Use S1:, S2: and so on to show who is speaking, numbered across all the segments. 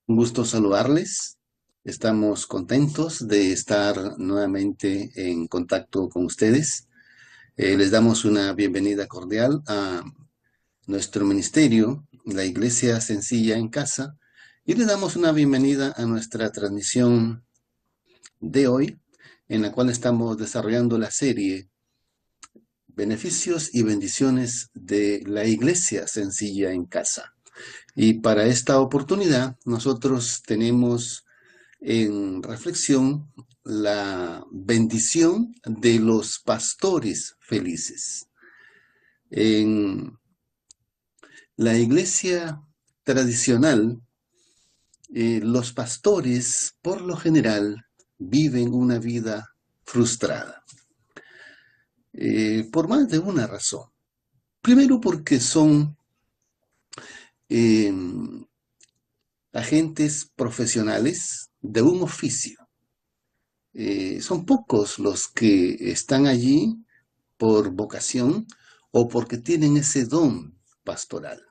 S1: Un gusto saludarles. Estamos contentos de estar nuevamente en contacto con ustedes. Les damos una bienvenida cordial a nuestro ministerio, la Iglesia Sencilla en Casa, y le damos una bienvenida a nuestra transmisión de hoy, en la cual estamos desarrollando la serie Beneficios y bendiciones de la Iglesia Sencilla en Casa. Y para esta oportunidad, nosotros tenemos en reflexión la bendición de los pastores felices. En la iglesia tradicional, los pastores, por lo general, viven una vida frustrada, por más de una razón. Primero porque son eh, agentes profesionales de un oficio. Son pocos los que están allí por vocación o porque tienen ese don pastoral.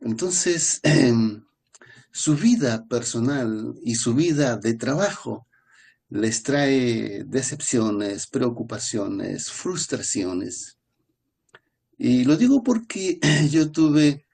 S1: Entonces, su vida personal y su vida de trabajo les trae decepciones, preocupaciones, frustraciones. Y lo digo porque yo tuve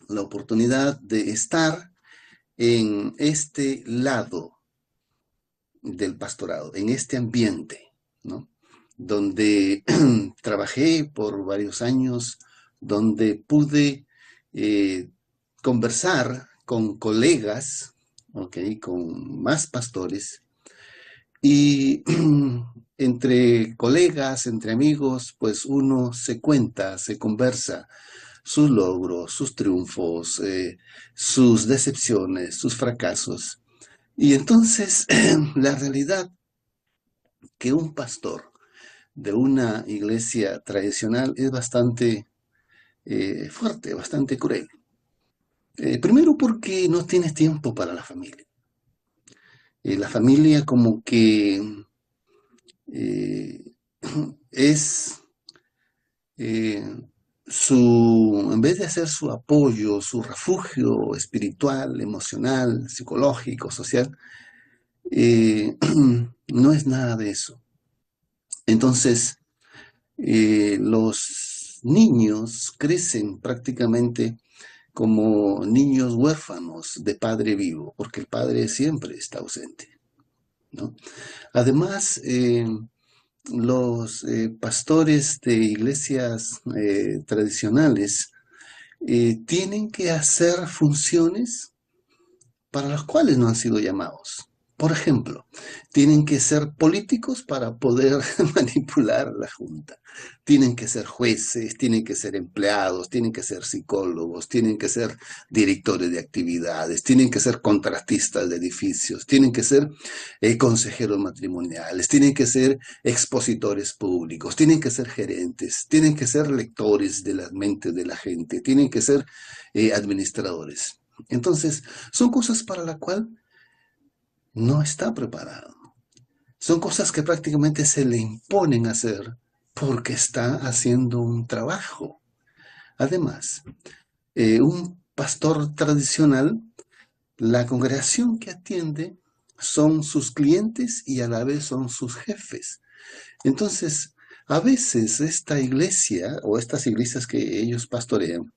S1: la oportunidad de estar en este lado del pastorado, en este ambiente, ¿no? Donde trabajé por varios años, donde pude eh, conversar con colegas, ¿okay? Con más pastores, y entre colegas, entre amigos, pues uno se cuenta, se conversa sus logros, sus triunfos, sus decepciones, sus fracasos. Y entonces la realidad que un pastor de una iglesia tradicional es bastante fuerte, bastante cruel. Primero porque no tienes tiempo para la familia. La familia como que eh, es eh, en vez de ser su apoyo, su refugio espiritual, emocional, psicológico, social, no es nada de eso. Entonces, los niños crecen prácticamente como niños huérfanos de padre vivo, porque el padre siempre está ausente, ¿no? Además, los pastores de iglesias tradicionales tienen que hacer funciones para las cuales no han sido llamados. Por ejemplo, tienen que ser políticos para poder manipular la Junta. Tienen que ser jueces, tienen que ser empleados, tienen que ser psicólogos, tienen que ser directores de actividades, tienen que ser contratistas de edificios, tienen que ser consejeros matrimoniales, tienen que ser expositores públicos, tienen que ser gerentes, tienen que ser lectores de las mentes de la gente, tienen que ser administradores. Entonces, son cosas para las cuales no está preparado. Son cosas que prácticamente se le imponen hacer porque está haciendo un trabajo. Además, un pastor tradicional, la congregación que atiende son sus clientes y a la vez son sus jefes. Entonces, a veces esta iglesia o estas iglesias que ellos pastorean,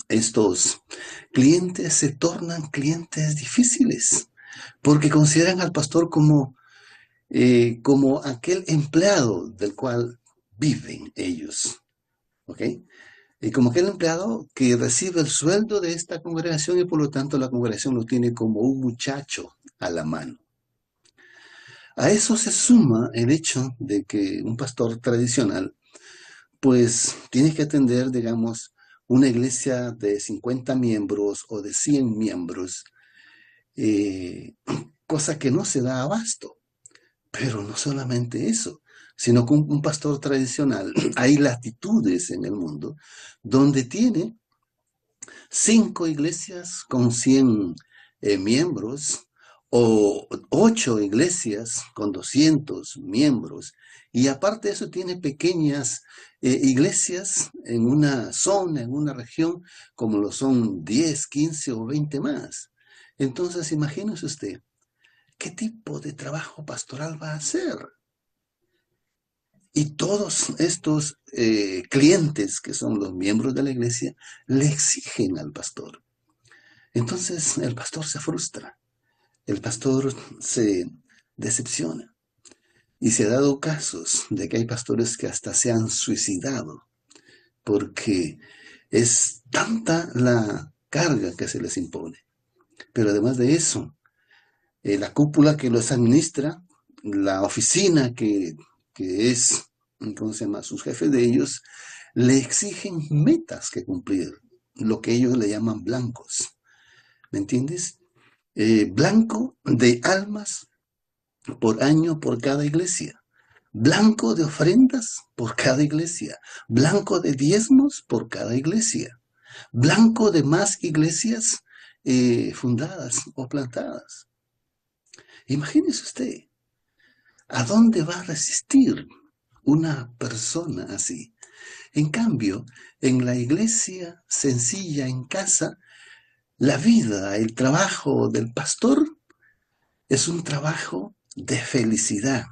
S1: estos clientes se tornan clientes difíciles porque consideran al pastor como aquel empleado del cual viven ellos, ¿ok? Y como aquel empleado que recibe el sueldo de esta congregación y por lo tanto la congregación lo tiene como un muchacho a la mano. A eso se suma el hecho de que un pastor tradicional pues tiene que atender, digamos, una iglesia de 50 miembros o de 100 miembros, eh, cosa que no se da abasto. Pero no solamente eso, sino que un pastor tradicional, hay latitudes en el mundo donde tiene 5 iglesias con 100 miembros o 8 iglesias con 200 miembros Y aparte de eso tiene pequeñas iglesias en una zona, en una región, como lo son 10, 15 o 20 más. Entonces, imagínese usted, ¿qué tipo de trabajo pastoral va a hacer? Y todos estos clientes, que son los miembros de la iglesia, le exigen al pastor. Entonces, el pastor se frustra, el pastor se decepciona. Y se ha dado casos de que hay pastores que hasta se han suicidado porque es tanta la carga que se les impone. Pero además de eso, la cúpula que los administra, la oficina que es, ¿cómo se llama?, sus jefes de ellos, le exigen metas que cumplir, lo que ellos le llaman blancos. ¿Me entiendes? Blanco de almas por año por cada iglesia. Blanco de ofrendas por cada iglesia, blanco de diezmos por cada iglesia, blanco de más iglesias fundadas o plantadas. Imagínese usted, ¿a dónde va a resistir una persona así? En cambio, en la iglesia sencilla en casa, la vida, el trabajo del pastor es un trabajo de felicidad.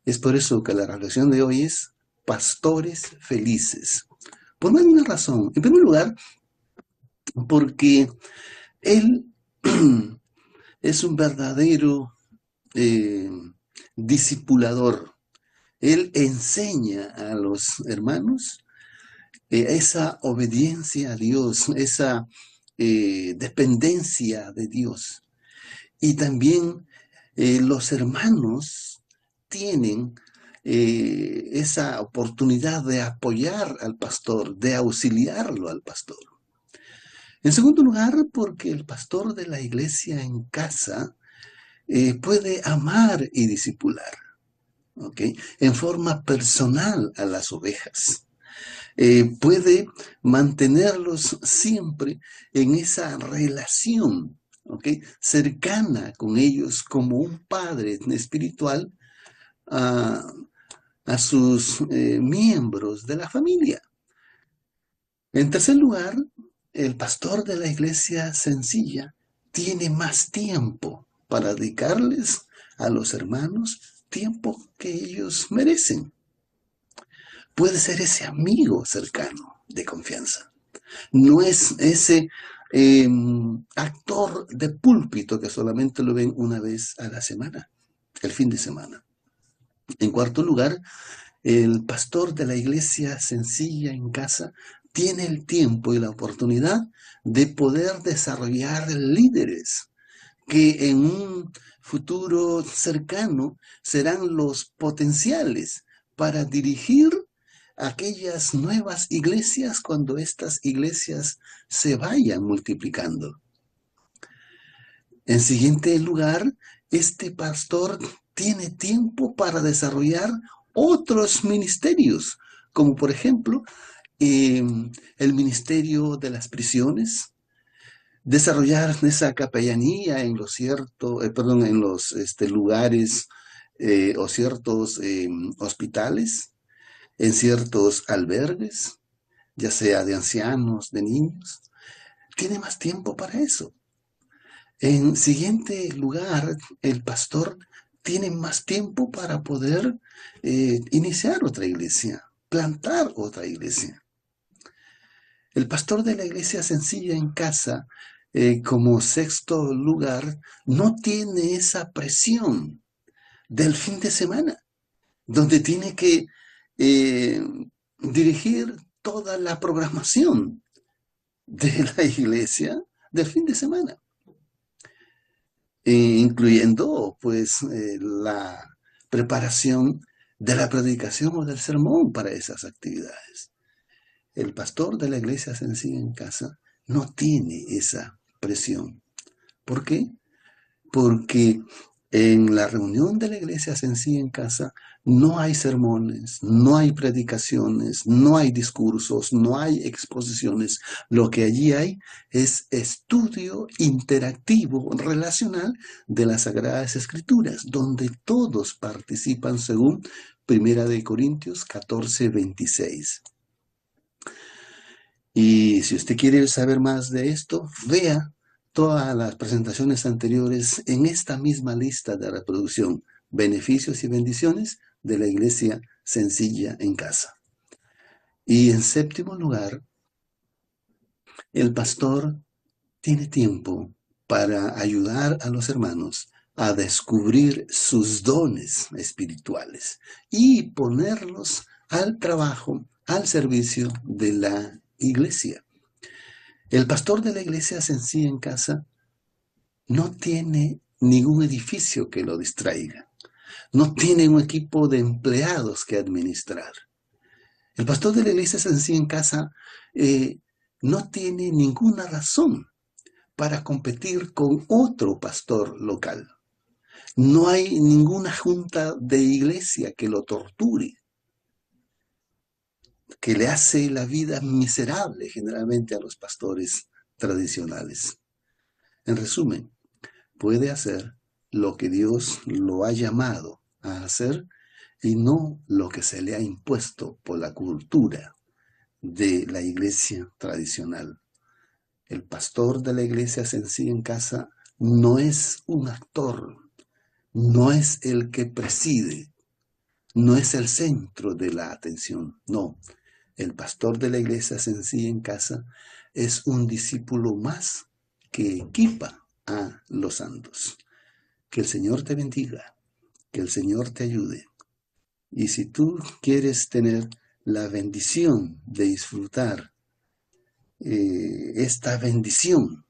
S1: Es por eso que la reflexión de hoy es pastores felices. Por más de una razón. En primer lugar, porque él es un verdadero eh, discipulador. Él enseña a los hermanos esa obediencia a Dios, esa dependencia de Dios. Y también los hermanos tienen esa oportunidad de apoyar al pastor, de auxiliarlo al pastor. En segundo lugar, porque el pastor de la iglesia en casa puede amar y discipular, ¿ok?, en forma personal a las ovejas. Puede mantenerlos siempre en esa relación, ¿ok?, cercana con ellos como un padre espiritual a sus miembros de la familia. En tercer lugar, el pastor de la iglesia sencilla tiene más tiempo para dedicarles a los hermanos, tiempo que ellos merecen. Puede ser ese amigo cercano de confianza. No es ese actor de púlpito que solamente lo ven una vez a la semana, el fin de semana. En cuarto lugar, el pastor de la iglesia sencilla en casa tiene el tiempo y la oportunidad de poder desarrollar líderes que en un futuro cercano serán los potenciales para dirigir aquellas nuevas iglesias cuando estas iglesias se vayan multiplicando. En siguiente lugar, este pastor tiene tiempo para desarrollar otros ministerios, como por ejemplo el ministerio de las prisiones, desarrollar esa capellanía en los lugares o ciertos hospitales, en ciertos albergues, ya sea de ancianos, de niños. Tiene más tiempo para eso. En siguiente lugar, el pastor tiene más tiempo para poder iniciar otra iglesia, plantar otra iglesia. El pastor de la iglesia sencilla en casa, como sexto lugar, no tiene esa presión del fin de semana, donde tiene que dirigir toda la programación de la iglesia del fin de semana, incluyendo pues la preparación de la predicación o del sermón para esas actividades. El pastor de la iglesia sencilla en casa no tiene esa presión. ¿Por qué? Porque en la reunión de la iglesia sencilla en casa no hay sermones, no hay predicaciones, no hay discursos, no hay exposiciones. Lo que allí hay es estudio interactivo, relacional de las Sagradas Escrituras, donde todos participan según Primera de Corintios 14:26. Y si usted quiere saber más de esto, vea todas las presentaciones anteriores en esta misma lista de reproducción, beneficios y bendiciones de la iglesia sencilla en casa. Y en séptimo lugar, el pastor tiene tiempo para ayudar a los hermanos a descubrir sus dones espirituales y ponerlos al trabajo, al servicio de la iglesia. El pastor de la iglesia sencilla en casa no tiene ningún edificio que lo distraiga, no tiene un equipo de empleados que administrar. El pastor de la iglesia sencilla en casa no tiene ninguna razón para competir con otro pastor local. No hay ninguna junta de iglesia que lo torture, que le hace la vida miserable generalmente a los pastores tradicionales. En resumen, puede hacer lo que Dios lo ha llamado a hacer y no lo que se le ha impuesto por la cultura de la iglesia tradicional. El pastor de la iglesia sencilla en casa no es un actor, no es el que preside, no es el centro de la atención, no. El pastor de la iglesia sencilla en casa es un discípulo más que equipa a los santos. Que el Señor te bendiga, que el Señor te ayude. Y si tú quieres tener la bendición de disfrutar esta bendición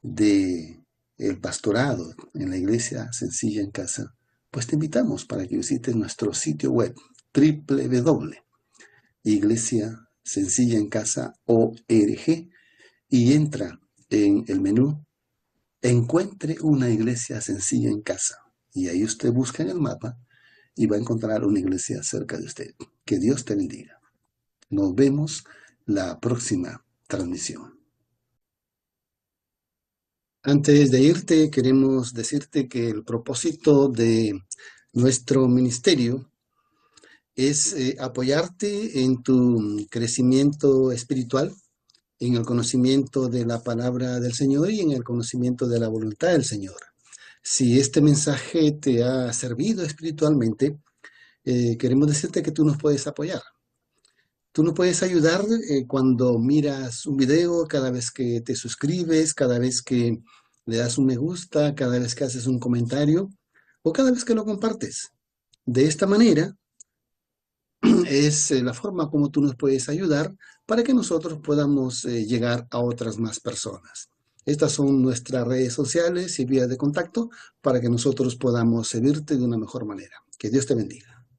S1: de el pastorado en la iglesia sencilla en casa, pues te invitamos para que visites nuestro sitio web www.iglesiasencillaencasa.org y entra en el menú Encuentre una iglesia sencilla en casa. Y ahí usted busca en el mapa y va a encontrar una iglesia cerca de usted. Que Dios te bendiga. Nos vemos la próxima transmisión. Antes de irte, queremos decirte que el propósito de nuestro ministerio es apoyarte en tu crecimiento espiritual, en el conocimiento de la palabra del Señor y en el conocimiento de la voluntad del Señor. Si este mensaje te ha servido espiritualmente, queremos decirte que tú nos puedes apoyar. Tú nos puedes ayudar cuando miras un video, cada vez que te suscribes, cada vez que le das un me gusta, cada vez que haces un comentario o cada vez que lo compartes. De esta manera es la forma como tú nos puedes ayudar para que nosotros podamos llegar a otras más personas. Estas son nuestras redes sociales y vías de contacto para que nosotros podamos servirte de una mejor manera. Que Dios te bendiga.